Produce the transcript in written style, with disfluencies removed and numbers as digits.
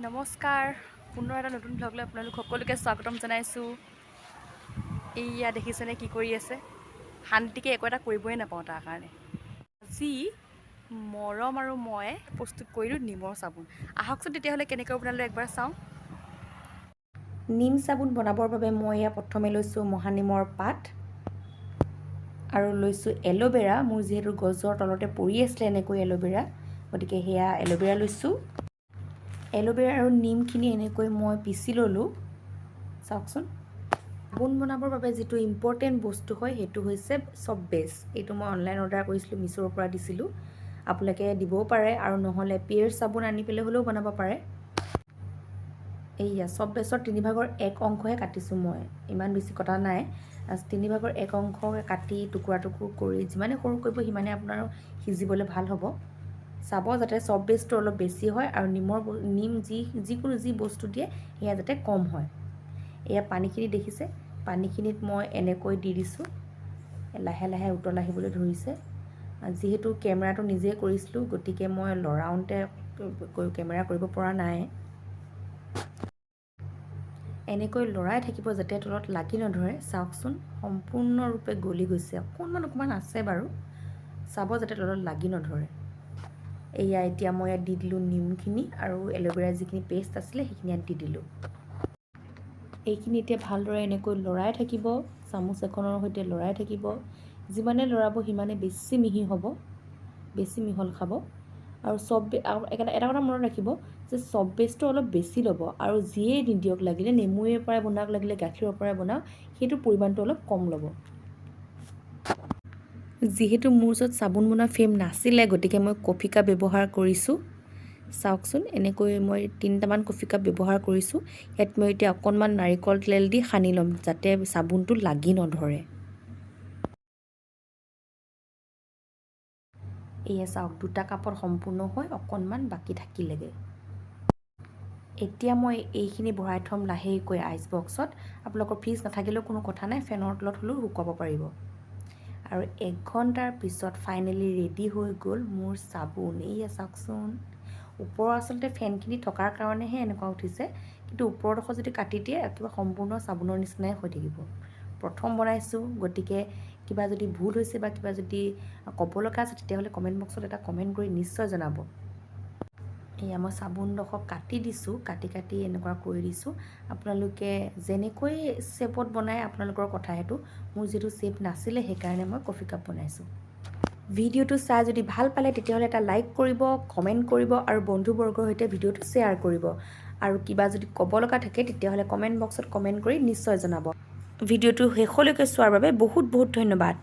নমস্কাৰ পুনৰ এটা নতুন ব্লগলৈ আপোনালোক সকলোকে স্বাগতম জনাইছোঁ। এইয়া দেখিছেনে কি কৰি আছে? শান্তিকে একো এটা কৰিবই নাপাওঁ তাৰ কাৰণে। আজি মৰম আৰু মই প্ৰস্তুত কৰিলোঁ নিমৰ চাবোন। আহকচোন তেতিয়াহ'লে কেনেকৈ বনালোঁ একবাৰ চাওঁ। নিম চাবোন বনাবৰ বাবে মই এয়া প্ৰথমে লৈছোঁ মহানিমৰ পাত আৰু লৈছোঁ এল'ভেৰা। মোৰ যিহেতু গছৰ তলতে পৰি আছিলে এনেকৈ এল'ভেৰা, গতিকে সেয়া এল'ভেৰা লৈছোঁ। এল'ভেৰা আৰু নিমখিনি এনেকৈ মই পিচি ল'লোঁ। চাওকচোন, চাবোন বনাবৰ বাবে যিটো ইম্পৰ্টেণ্ট বস্তু হয় সেইটো হৈছে চব বেছ। এইটো মই অনলাইন অৰ্ডাৰ কৰিছিলোঁ, মিছ'ৰ পৰা দিছিলোঁ। আপোনালোকে দিবও পাৰে আৰু নহ'লে পিয়েৰ চাবোন আনি পেলাই হ'লেও বনাব পাৰে। এইয়া চব বেছৰ 3/1 অংশহে কাটিছোঁ মই, ইমান বেছি কটা নাই। 3/1 অংশ কাটি টুকুৰা টুকুৰ কৰি যিমানে সৰু কৰিব সিমানে আপোনাৰ সিজিবলৈ ভাল হ'ব। চাব যাতে চব বেছটো অলপ বেছি হয় আৰু নিম যিকোনো যি বস্তু দিয়ে সেয়া যাতে কম হয়। এয়া পানীখিনি দেখিছে, পানীখিনিত মই এনেকৈ দি দিছোঁ। লাহে লাহে উতল আহিবলৈ ধৰিছে। যিহেতু কেমেৰাটো নিজেই কৰিছিলোঁ, গতিকে মই লৰাওঁতে কেমেৰা কৰিব পৰা নাই। এনেকৈ লৰাই থাকিব যাতে তলত লাগি নধৰে। চাওকচোন, সম্পূৰ্ণৰূপে গলি গৈছে। অকণমান আছে বাৰু, চাব যাতে তলত লাগি নধৰে। এয়া এতিয়া মই ইয়াত দি দিলোঁ নিমখিনি আৰু এল'ভেৰাৰ যিখিনি পেষ্ট আছিলে সেইখিনি ইয়াত দি দিলোঁ। এইখিনি এতিয়া ভালদৰে এনেকৈ লৰাই থাকিব, চামুচ এখনৰ সৈতে লৰাই থাকিব। যিমানে লৰাব সিমানে বেছি মিহি হ'ব, বেছি মিহল খাব। আৰু এটা কথা মনত ৰাখিব যে চব বেছটো অলপ বেছি ল'ব আৰু যিয়েই নিদিয়ক, লাগিলে নেমুৰে পৰাই বনাওক, লাগিলে গাখীৰৰ পৰাই বনাওক, সেইটো পৰিমাণটো অলপ কম ল'ব। যিহেতু মোৰ ওচৰত চাবোন বনোৱা ফ্ৰেম নাছিলে, গতিকে মই কফি কাপ ব্যৱহাৰ কৰিছোঁ। চাওকচোন, এনেকৈ মই 3টামান কফি কাপ ব্যৱহাৰ কৰিছোঁ। ইয়াত মই এতিয়া অকণমান নাৰিকল তেল দি সানি ল'ম যাতে চাবোনটো লাগি নধৰে। এয়া চাওক, 2টা কাপত সম্পূৰ্ণ হৈ অকণমান বাকী থাকিলেগৈ। এতিয়া মই এইখিনি ভৰাই থ'ম লাহেকৈ আইচ বক্সত। আপোনালোকৰ ফ্ৰিজ নাথাকিলেও কোনো কথা নাই, ফেনৰ তলত হ'লেও শুকুৱাব পাৰিব। আৰু 1 ঘণ্টাৰ পিছত ফাইনেলি ৰেডি হৈ গ'ল মোৰ চাবোন। এইয়া চাওকচোন, ওপৰৰ আচলতে ফেনখিনি থকাৰ কাৰণেহে এনেকুৱা উঠিছে, কিন্তু ওপৰডোখৰ যদি কাটি দিয়ে একেবাৰে সম্পূৰ্ণ চাবোনৰ নিচিনাই হৈ থাকিব। প্ৰথম বনাইছোঁ, গতিকে কিবা যদি ভুল হৈছে বা কিবা যদি ক'ব লগা আছে তেতিয়াহ'লে কমেণ্ট বক্সত এটা কমেণ্ট কৰি নিশ্চয় জনাব। এয়া মই চাবোনডোখৰ কাটি দিছোঁ, কাটি এনেকুৱা কৰি দিছোঁ। আপোনালোকে যেনেকৈ শ্বেপত বনায় আপোনালোকৰ কথা সেইটো। মোৰ যিটো শ্বেপ নাছিলে সেইকাৰণে মই কফি কাপ বনাইছোঁ। ভিডিঅ'টো চাই যদি ভাল পালে তেতিয়াহ'লে এটা লাইক কৰিব, কমেণ্ট কৰিব আৰু বন্ধুবৰ্গৰ সৈতে ভিডিঅ'টো শ্বেয়াৰ কৰিব। আৰু কিবা যদি ক'ব লগা থাকে তেতিয়াহ'লে কমেণ্ট বক্সত কমেণ্ট কৰি নিশ্চয় জনাব। ভিডিঅ'টো শেষলৈকে চোৱাৰ বাবে বহুত ধন্যবাদ।